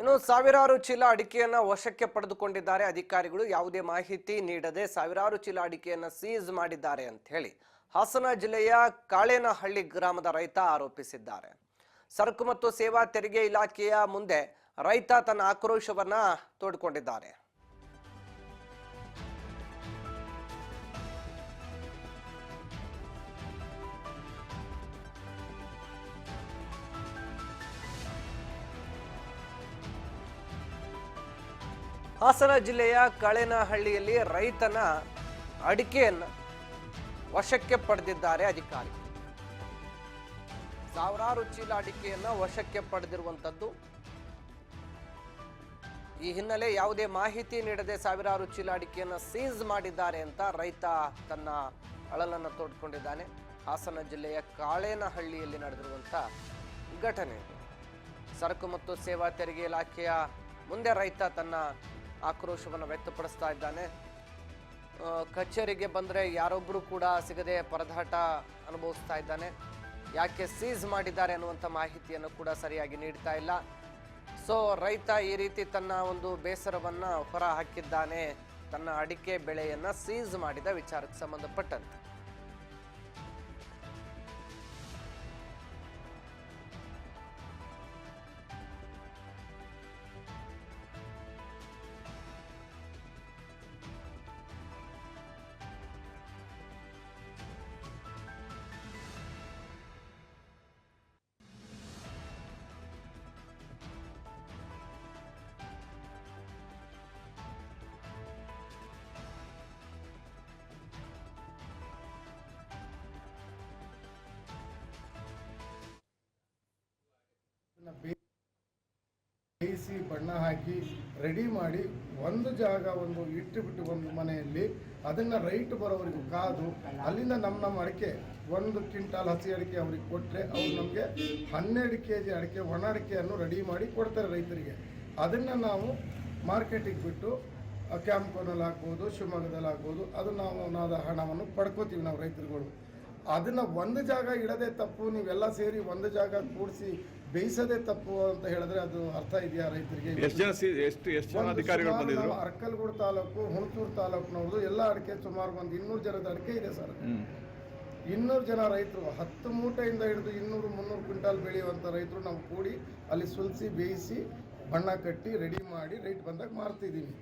ಇನ್ನು ಸಾವಿರಾರು ಚೀಲ ಅಡಿಕೆಯನ್ನ ವಶಕ್ಕೆ ಪಡೆದುಕೊಂಡಿದ್ದಾರೆ ಅಧಿಕಾರಿಗಳು. ಯಾವುದೇ ಮಾಹಿತಿ ನೀಡದೆ ಸಾವಿರಾರು ಚೀಲ ಅಡಿಕೆಯನ್ನ ಸೀಸ್ ಮಾಡಿದ್ದಾರೆ ಅಂತ ಹೇಳಿ ಹಾಸನ ಜಿಲ್ಲೆಯ ಕಾಳೇನಹಳ್ಳಿ ಗ್ರಾಮದ ರೈತ ಆರೋಪಿಸಿದ್ದಾರೆ. ಸರಕು ಮತ್ತು ಸೇವಾ ತೆರಿಗೆ ಇಲಾಖೆಯ ಮುಂದೆ ರೈತ ತನ್ನ ಆಕ್ರೋಶವನ್ನ ತೋಡಿಕೊಂಡಿದ್ದಾರೆ. ಹಾಸನ ಜಿಲ್ಲೆಯ ಕಾಳೇನಹಳ್ಳಿಯಲ್ಲಿ ರೈತನ ಅಡಿಕೆಯನ್ನು ವಶಕ್ಕೆ ಪಡೆದಿದ್ದಾರೆ ಅಧಿಕಾರಿ. ಸಾವಿರಾರು ಚೀಲ ಅಡಿಕೆಯನ್ನ ವಶಕ್ಕೆ ಪಡೆದಿರುವಂತದ್ದು. ಈ ಹಿನ್ನೆಲೆ ಯಾವುದೇ ಮಾಹಿತಿ ನೀಡದೆ ಸಾವಿರಾರು ಚೀಲ ಅಡಿಕೆಯನ್ನ ಸೀಸ್ ಮಾಡಿದ್ದಾರೆ ಅಂತ ರೈತ ತನ್ನ ಅಳಲನ್ನು ತೋಡ್ಕೊಂಡಿದ್ದಾನೆ. ಹಾಸನ ಜಿಲ್ಲೆಯ ಕಾಳೇನಹಳ್ಳಿಯಲ್ಲಿ ನಡೆದಿರುವಂತ ಘಟನೆ. ಸರಕು ಮತ್ತು ಸೇವಾ ತೆರಿಗೆ ಇಲಾಖೆಯ ಮುಂದೆ ರೈತ ತನ್ನ ಆಕ್ರೋಶವನ್ನು ವ್ಯಕ್ತಪಡಿಸ್ತಾ ಇದ್ದಾನೆ. ಕಚೇರಿಗೆ ಬಂದರೆ ಯಾರೊಬ್ಬರು ಕೂಡ ಸಿಗದೆ ಪರದಾಟ ಅನುಭವಿಸ್ತಾ ಇದ್ದಾನೆ. ಯಾಕೆ ಸೀಸ್ ಮಾಡಿದ್ದಾರೆ ಅನ್ನುವಂಥ ಮಾಹಿತಿಯನ್ನು ಕೂಡ ಸರಿಯಾಗಿ ನೀಡ್ತಾ ಇಲ್ಲ. ಸೊ ರೈತ ಈ ರೀತಿ ತನ್ನ ಒಂದು ಬೇಸರವನ್ನು ಹೊರ ಹಾಕಿದ್ದಾನೆ ತನ್ನ ಅಡಿಕೆ ಬೆಳೆಯನ್ನು ಸೀಸ್ ಮಾಡಿದ ವಿಚಾರಕ್ಕೆ ಸಂಬಂಧಪಟ್ಟಂತೆ. ಬೇಯಿಸಿ ಬಣ್ಣ ಹಾಕಿ ರೆಡಿ ಮಾಡಿ ಒಂದು ಜಾಗ ಒಂದು ಇಟ್ಟುಬಿಟ್ಟು ಒಂದು ಮನೆಯಲ್ಲಿ ಅದನ್ನು ರೈಟ್ ಬರೋವರೆಗೂ ಕಾದು ಅಲ್ಲಿಂದ ನಮ್ಮ ಅಡಿಕೆ 1 ಕ್ವಿಂಟಾಲ್ ಹಸಿ ಅಡಿಕೆ ಅವ್ರಿಗೆ ಕೊಟ್ಟರೆ ಅವ್ರು ನಮಗೆ 12 kg ಅಡಿಕೆ ಒಣ ಅಡಿಕೆಯನ್ನು ರೆಡಿ ಮಾಡಿ ಕೊಡ್ತಾರೆ ರೈತರಿಗೆ. ಅದನ್ನು ನಾವು ಮಾರ್ಕೆಟಿಗೆ ಬಿಟ್ಟು ಕ್ಯಾಂಪ್ನಲ್ಲಿ ಆಗ್ಬೋದು, ಶಿವಮೊಗ್ಗದಲ್ಲಿ ಆಗ್ಬೋದು, ಅದು ನಾವು ಹಣವನ್ನು ಪಡ್ಕೋತೀವಿ ನಾವು ರೈತರುಗಳು. ಅದನ್ನು ಒಂದು ಜಾಗ ಇಡದೆ ತಪ್ಪು, ನೀವೆಲ್ಲ ಸೇರಿ ಒಂದು ಜಾಗ ಕೂಡಿಸಿ ಬೇಯಿಸೋದೇ ತಪ್ಪು ಅಂತ ಹೇಳಿದ್ರೆ ಅದು ಅರ್ಥ ಇದೆಯಾ ರೈತರಿಗೆ? ಅರ್ಕಲ್ಗೂಡು ತಾಲೂಕು, ಹುಣಸೂರು ತಾಲೂಕಿನವ್ರದ್ದು ಎಲ್ಲ ಅಡಿಕೆ ಸುಮಾರು ಒಂದು 200 ಜನದ ಅಡಿಕೆ ಇದೆ ಸರ್. 200 ಜನ ರೈತರು 10 ಮೂಟೆಯಿಂದ ಹಿಡಿದು 200-300 ಕ್ವಿಂಟಾಲ್ ಬೆಳೆಯುವಂಥ ರೈತರು ನಾವು ಕೂಡಿ ಅಲ್ಲಿ ಸುಲಿಸಿ ಬೇಯಿಸಿ ಬಣ್ಣ ಕಟ್ಟಿ ರೆಡಿ ಮಾಡಿ ರೈಟ್ ಬಂದಾಗ ಮಾರ್ತಿದ್ದೀವಿ.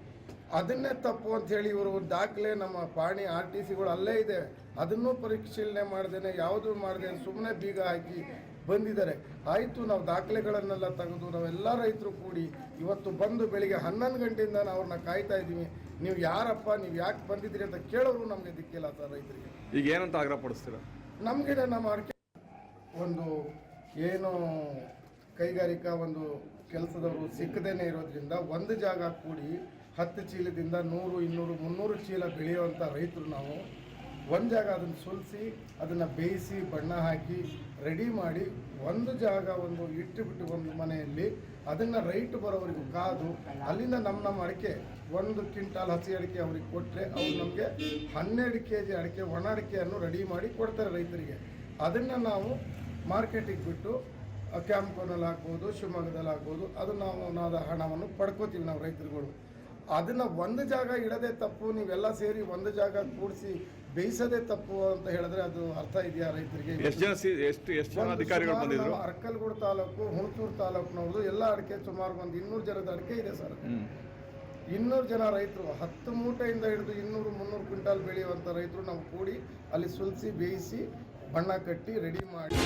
ಅದನ್ನೇ ತಪ್ಪು ಅಂತ ಹೇಳಿ ಇವರು ದಾಖಲೆ ನಮ್ಮ ಪಾಣಿ RTCಗಳು ಅಲ್ಲೇ ಇದೆ, ಅದನ್ನೂ ಪರಿಶೀಲನೆ ಮಾಡ್ದೇನೆ ಯಾವುದು ಮಾಡ್ದೇನೆ ಸುಮ್ಮನೆ ಬೀಗ ಹಾಕಿ ಬಂದಿದ್ದಾರೆ. ಆಯಿತು, ನಾವು ದಾಖಲೆಗಳನ್ನೆಲ್ಲ ತೆಗೆದು ನಾವೆಲ್ಲ ರೈತರು ಕೂಡಿ ಇವತ್ತು ಬಂದು ಬೆಳಿಗ್ಗೆ 11 ಗಂಟೆಯಿಂದ ನಾವು ಅವ್ರನ್ನ ಕಾಯ್ತಾ ಇದ್ದೀವಿ. ನೀವು ಯಾರಪ್ಪ, ನೀವು ಯಾಕೆ ಬಂದಿದ್ದೀರಿ ಅಂತ ಕೇಳೋರು ನಮಗೆ ದಿಕ್ಕಿಲ್ಲ ಸರ್ ರೈತರಿಗೆ. ಈಗ ಏನಂತ ಆಗ್ರಹ ಪಡಿಸ್ತೀರ? ನಮಗೆ ನಮ್ಮ ಅಡಿಕೆ ಒಂದು ಏನು ಕೈಗಾರಿಕಾ ಒಂದು ಕೆಲಸದವರು ಸಿಕ್ಕದೇನೆ ಇರೋದ್ರಿಂದ ಒಂದು ಜಾಗ ಕೂಡಿ 10 ಚೀಲದಿಂದ 100, 200, 300 ಚೀಲ ಬೆಳೆಯುವಂಥ ರೈತರು ನಾವು ಒಂದು ಜಾಗ ಅದನ್ನು ಸುಲಿಸಿ ಅದನ್ನು ಬೇಯಿಸಿ ಬಣ್ಣ ಹಾಕಿ ರೆಡಿ ಮಾಡಿ ಒಂದು ಜಾಗ ಒಂದು ಇಟ್ಟುಬಿಟ್ಟು ಒಂದು ಮನೆಯಲ್ಲಿ ಅದನ್ನು ರೈಟ್ ಬರೋವರೆಗೂ ಕಾದು ಅಲ್ಲಿಂದ ನಮ್ಮ ಅಡಿಕೆ 1 ಕ್ವಿಂಟಾಲ್ ಹಸಿ ಅಡಿಕೆ ಅವ್ರಿಗೆ ಕೊಟ್ಟರೆ ಅವ್ರು ನಮಗೆ 12 kg ಅಡಿಕೆ ಒಣ ಅಡಿಕೆಯನ್ನು ರೆಡಿ ಮಾಡಿ ಕೊಡ್ತಾರೆ ರೈತರಿಗೆ. ಅದನ್ನು ನಾವು ಮಾರ್ಕೆಟಿಗೆ ಬಿಟ್ಟು ಕ್ಯಾಂಪ್ನಲ್ಲಿ ಆಗ್ಬೋದು, ಶಿವಮೊಗ್ಗದಲ್ಲಿ ಆಗ್ಬೋದು, ಅದು ನಾವು ಹಣವನ್ನು ಪಡ್ಕೋತೀವಿ ನಾವು ರೈತರುಗಳು. ಅದನ್ನು ಒಂದು ಜಾಗ ಇಡದೆ ತಪ್ಪು, ನೀವೆಲ್ಲ ಸೇರಿ ಒಂದು ಜಾಗ ಕೂಡಿಸಿ ಬೇಯಿಸೋದೇ ತಪ್ಪು ಅಂತ ಹೇಳಿದ್ರೆ ಅದು ಅರ್ಥ ಇದೆಯಾ ರೈತರಿಗೆ? ಅರ್ಕಲ್ಗೂಡು ತಾಲೂಕು, ಹುಣಸೂರು ತಾಲೂಕಿನವ್ರದ್ದು ಎಲ್ಲ ಅಡಿಕೆ ಸುಮಾರು ಒಂದು 200 ಜನದ ಅಡಿಕೆ ಇದೆ ಸರ್. 200 ಜನ ರೈತರು 10 ಮೂಟೆಯಿಂದ ಹಿಡಿದು 200-300 ಕ್ವಿಂಟಾಲ್ ಬೆಳೆಯುವಂಥ ರೈತರು ನಾವು ಕೂಡಿ ಅಲ್ಲಿ ಸುಲಿಸಿ ಬೇಯಿಸಿ ಬಣ್ಣ ಕಟ್ಟಿ ರೆಡಿ ಮಾಡಿ